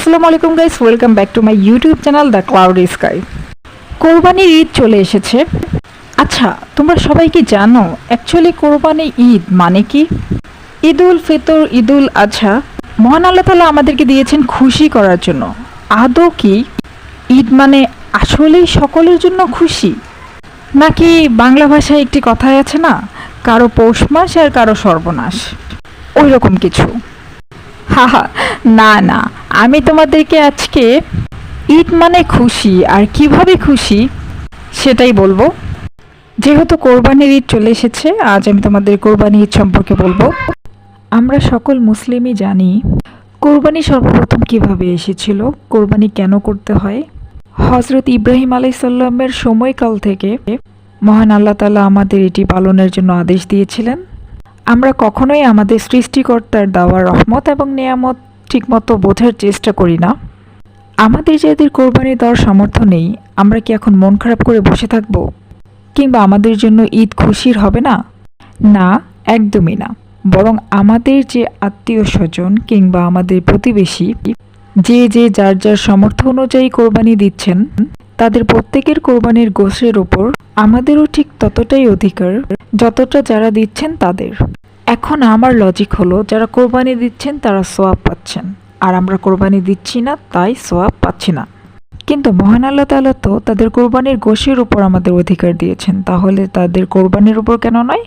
আসসালামু আলাইকুম guys, welcome back to my YouTube channel the cloudy sky. কোরবানির ঈদ চলে এসেছে। আচ্ছা, তোমরা সবাই কি জানো অ্যাকচুয়ালি কোরবানি ঈদ মানে কি? ঈদ উল ফিতর, ঈদ উল আজহা মহান আল্লাহ তাআলা আমাদেরকে দিয়েছেন খুশি করার জন্য। আদৌ কি ঈদ মানে আসলেই সকলের জন্য খুশি, নাকি বাংলা ভাষায় একটি কথাই আছে না, কারো পৌষ মাস আর কারো সর্বনাশ, ওই রকম কিছু? হাহা, না না, আমি তোমাদেরকে আজকে ঈদ মানে খুশি আর কিভাবে খুশি সেটাই বলবো। যেহেতু কোরবানির ঈদ চলে এসেছে, আজ আমি তোমাদের কোরবানি ঈদ সম্পর্কে বলবো। আমরা সকল মুসলিমই জানি কোরবানি সর্বপ্রথম কিভাবে এসেছিল, কোরবানি কেন করতে হয়। হজরত ইব্রাহিম আলাইসাল্লামের সময়কাল থেকে মহান আল্লাহ তাআলা আমাদের এটি পালনের জন্য আদেশ দিয়েছিলেন। আমরা কখনোই আমাদের সৃষ্টিকর্তার দেওয়া রহমত এবং নেয়ামত ঠিকমতো বোঝার চেষ্টা করি না। আমাদের যাদের কোরবানি দেওয়ার সামর্থ্য নেই, আমরা কি এখন মন খারাপ করে বসে থাকব, কিংবা আমাদের জন্য ঈদ খুশির হবে না? না, একদমই না। বরং আমাদের যে আত্মীয় স্বজন কিংবা আমাদের প্রতিবেশী যে যার যার সামর্থ্য অনুযায়ী কোরবানি দিচ্ছেন, তাদের প্রত্যেকের কোরবানির গোশের ওপর আমাদেরও ঠিক ততটাই অধিকার যতটা যারা দিচ্ছেন তাদের। এখন আমার লজিক হলো, যারা কোরবানি দিচ্ছেন তারা সোয়াব পাচ্ছেন, আর আমরা কোরবানি দিচ্ছি না তাই সোয়াব পাচ্ছি না। কিন্তু মহান আল্লাহ তাআলা তো তাদের কোরবানির গোশের উপর আমাদের অধিকার দিয়েছেন, তাহলে তাদের কোরবানির উপর কেন নয়?